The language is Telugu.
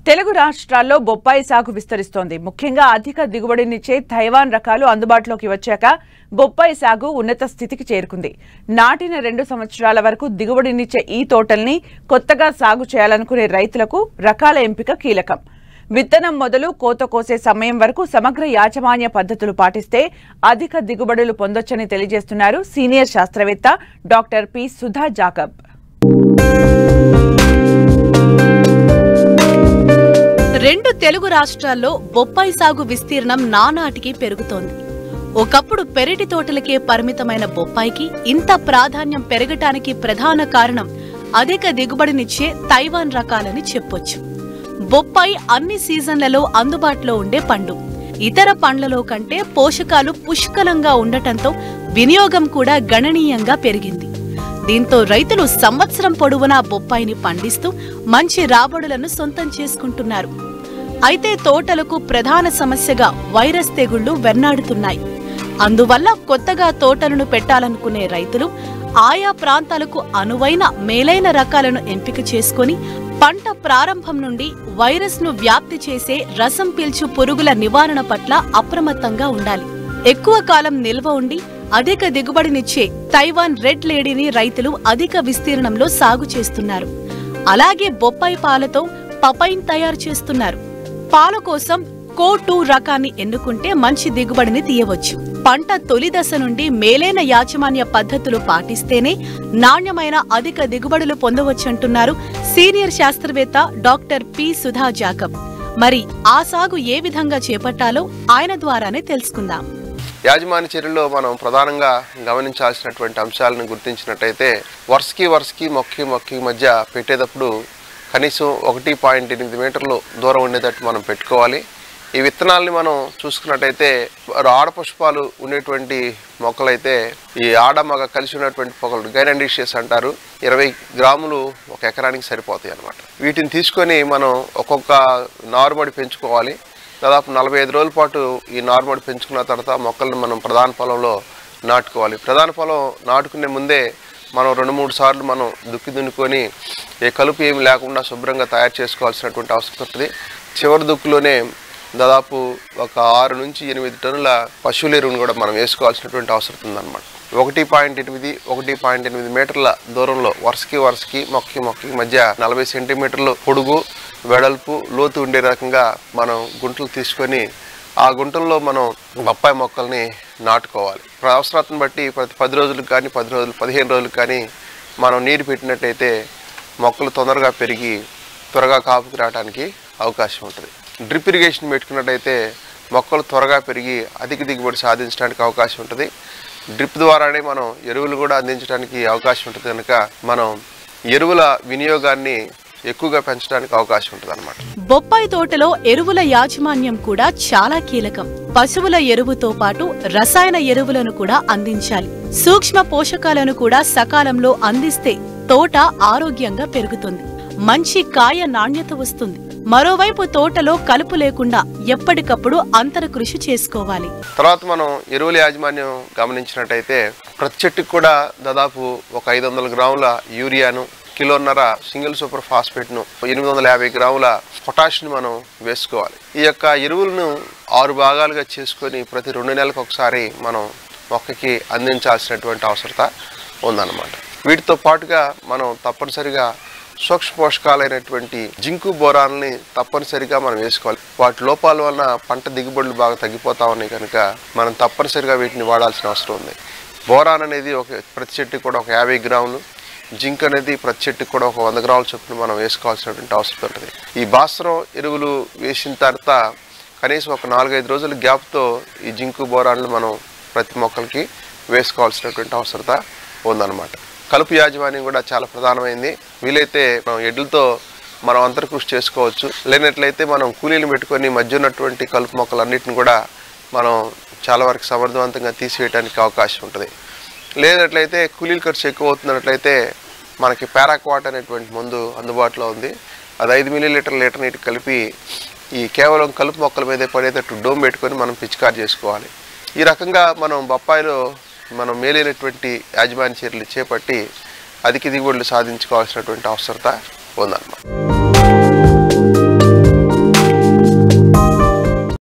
తెలుగు రాష్ట్రాల్లో బొప్పాయి సాగు విస్తరిస్తోంది. ముఖ్యంగా అధిక దిగుబడినిచ్చే తైవాన్ రకాలు అందుబాటులోకి వచ్చాక బొప్పాయి సాగు ఉన్నత స్థితికి చేరుకుంది. నాటిన 2 సంవత్సరాల వరకు దిగుబడినిచ్చే ఈ తోటల్ని కొత్తగా సాగు చేయాలనుకునే రైతులకు రకాల ఎంపిక కీలకం. విత్తనం మొదలు కోత కోసే సమయం వరకు సమగ్ర యాజమాన్య పద్ధతులు పాటిస్తే అధిక దిగుబడులు పొందొచ్చని తెలియజేస్తున్నారు సీనియర్ శాస్త్రవేత్త డాక్టర్ పి. సుధా జాకబ్. రెండు తెలుగు రాష్ట్రాల్లో బొప్పాయి సాగు విస్తీర్ణం నానాటికి పెరుగుతోంది. ఒకప్పుడు పెరటి తోటలకే పరిమితమైన బొప్పాయికి ఇంత ప్రాధాన్యం పెరగటానికి ప్రధాన కారణం అధిక దిగుబడినిచ్చే తైవాన్ రకాలని చెప్పొచ్చు. బొప్పాయి అన్ని సీజన్లలో అందుబాటులో ఉండే పండు. ఇతర పండ్లలో కంటే పోషకాలు పుష్కలంగా ఉండటంతో వినియోగం కూడా గణనీయంగా పెరిగింది. దీంతో రైతులు సంవత్సరం పొడవునా బొప్పాయిని పండిస్తూ మంచి రాబడులను సొంతం చేసుకుంటున్నారు. అయితే తోటలకు ప్రధాన సమస్యగా వైరస్ తెగుళ్లు వెన్నాడుతున్నాయి. అందువల్ల కొత్తగా తోటలను పెట్టాలనుకునే రైతులు ఆయా ప్రాంతాలకు అనువైన మేలైన రకాలను ఎంపిక చేసుకుని పంట ప్రారంభం నుండి వైరస్ ను వ్యాప్తి చేసే రసం పీల్చు పురుగుల నివారణ పట్ల అప్రమత్తంగా ఉండాలి. ఎక్కువ కాలం నిల్వ ఉండి అధిక దిగుబడినిచ్చే తైవాన్ రెడ్ లేడీని రైతులు అధిక విస్తీర్ణంలో సాగు చేస్తున్నారు. అలాగే బొప్పాయి పాలతో పపైన్ తయారు చేస్తున్నారు. పాల కోసం కో2 రకాన్ని ఎన్నుకుంటే మంచి దిగుబడిని తీయవచ్చు. పంట తొలి దశ నుండి మేలైన యాజమాన్య పద్ధతులు పాటిస్తేనే నాణ్యమైన అధిక దిగుబడులు పొందవచ్చంటున్నారు సీనియర్ శాస్త్రవేత్త డాక్టర్ పి. సుధా జాకబ్. మరి ఆ సాగు ఏ విధంగా చేపట్టాలో ఆయన ద్వారానే తెలుసుకుందాం. యాజమాన్య చర్యల్లో మనం ప్రధానంగా గమనించాల్సినటువంటి అంశాలను గుర్తించినట్టయితే వరుసకి మొక్కకి మధ్య పెట్టేటప్పుడు కనీసం 1.8 మీటర్లు దూరం ఉండేటట్టు మనం పెట్టుకోవాలి. ఈ విత్తనాలని మనం చూసుకున్నట్టయితే ఆడపుష్పాలు ఉండేటువంటి మొక్కలైతే ఈ ఆడ మగ కలిసి ఉన్నటువంటి మొక్కలు గైనండిషియస్ అంటారు. 20 గ్రాములు ఒక ఎకరానికి సరిపోతాయి అన్నమాట. వీటిని తీసుకొని మనం ఒక్కొక్క నారుమడి పెంచుకోవాలి. దాదాపు 45 రోజుల పాటు ఈ నారుమడి పెంచుకున్న తర్వాత మొక్కలను మనం ప్రధాన పొలంలో నాటుకోవాలి. ప్రధాన పొలం నాటుకునే ముందే మనం 2-3 సార్లు మనం దున్నుకొని ఏ కలుపు ఏమి లేకుండా శుభ్రంగా తయారు చేసుకోవాల్సినటువంటి అవసరం ఉంటుంది. చివరి దుక్కులోనే దాదాపు ఒక 6 నుంచి 8 టన్నుల పశువుల ఎరువును కూడా మనం వేసుకోవాల్సినటువంటి అవసరం ఉందన్నమాట. 1.8 మీటర్ల దూరంలో వరుసకి మొక్కకి మధ్య 40 సెంటీమీటర్లు పొడుగు వెడల్పు లోతు ఉండే రకంగా మనం గుంటలు తీసుకొని ఆ గుంటల్లో మనం బొప్పాయి మొక్కల్ని నాటుకోవాలి. అవసరాన్ని బట్టి ప్రతి 10 రోజులకు కానీ 15 రోజులకు కానీ మనం నీరు పెట్టినట్టయితే మొక్కలు తొందరగా పెరిగి త్వరగా కాపుకి రావడానికి అవకాశం ఉంటుంది. డ్రిప్ ఇరిగేషన్ పెట్టుకున్నట్టయితే మొక్కలు త్వరగా పెరిగి అధిక దిగుబడి సాధించడానికి అవకాశం ఉంటుంది. డ్రిప్ ద్వారానే మనం ఎరువులు కూడా అందించడానికి అవకాశం ఉంటుంది కనుక మనం ఎరువుల వినియోగాన్ని ఎక్కువగా పెంచడానికి అవకాశం ఉంటుంది అన్నమాట. బొప్పాయి తోటలో ఎరువుల యాజమాన్యం కూడా చాలా కీలకం. పశువుల ఎరువుతో పాటు రసాయన ఎరువులను కూడా అందించాలి. సూక్ష్మ పోషకాలను కూడా సకాలంలో అందిస్తే తోట ఆరోగ్యంగా పెరుగుతుంది. మంచి కాయ నాణ్యత వస్తుంది. మరోవైపు తోటలో కలుపు లేకుండా ఎప్పటికప్పుడు అంతర కృషి చేసుకోవాలి. తర్వాత మనం ఎరువుల యాజమాన్యం గమనించినట్టయితే ప్రతి చెట్టుకు కూడా దాదాపు ఒక 500 గ్రాముల యూరియాను, 1.5 కిలోల సింగిల్ సూపర్ ఫాస్ఫేట్ను, 850 గ్రాముల పొటాషియం మనం వేసుకోవాలి. ఈ యొక్క ఎరువులను 6 భాగాలుగా చేసుకొని ప్రతి 2 నెలలకు ఒకసారి మనం మొక్కకి అందించాల్సినటువంటి అవసరత ఉందన్నమాట. వీటితో పాటుగా మనం తప్పనిసరిగా సూక్ష్మ పోషకాలైనటువంటి జింకు బోరాన్ని తప్పనిసరిగా మనం వేసుకోవాలి. వాటి లోపాల వలన పంట దిగుబడులు బాగా తగ్గిపోతా ఉన్నాయి కనుక మనం తప్పనిసరిగా వీటిని వాడాల్సిన అవసరం ఉంది. బోరాన్ అనేది ప్రతి చెట్టుకు కూడా ఒక 50 గ్రాములు, జింక్ అనేది ప్రతి చెట్టుకు కూడా ఒక 100 గ్రాముల చొప్పున మనం వేసుకోవాల్సినటువంటి అవసరం ఉంటుంది. ఈ భాస్వరం ఎరువులు వేసిన తర్వాత కనీసం ఒక 4-5 రోజుల గ్యాప్తో ఈ జింకు బోరాన్లు మనం ప్రతి మొక్కలకి వేసుకోవాల్సినటువంటి అవసరత ఉందన్నమాట. కలుపు యాజమాన్యం కూడా చాలా ప్రధానమైంది. వీలైతే మనం ఎడ్లతో మనం అంతర్కృషి చేసుకోవచ్చు. లేనట్లయితే మనం కూలీలు పెట్టుకొని మధ్య ఉన్నటువంటి కలుపు మొక్కలన్నిటిని కూడా మనం చాలా వరకు సమర్థవంతంగా తీసివేయడానికి అవకాశం ఉంటుంది. లేనట్లయితే కూలీల ఖర్చు ఎక్కువ అవుతున్నట్లయితే మనకి పారాక్వాట్ అనేటువంటి మందు అందుబాటులో ఉంది. అది 5 మిల్లీలీటర్ లీటర్ నీటికి కలిపి ఈ కేవలం కలుపు మొక్కల మీదే పడేటట్టు డోమ్ పెట్టుకొని మనం పిచికారి చేసుకోవాలి. ఈ రకంగా మనం బొప్పాయిలో మనం మేలైనటువంటి యాజమాన్య చర్యలు చేపట్టి అధిక దిగుబడులు సాధించుకోవాల్సినటువంటి అవసరత ఉందన్నమాట.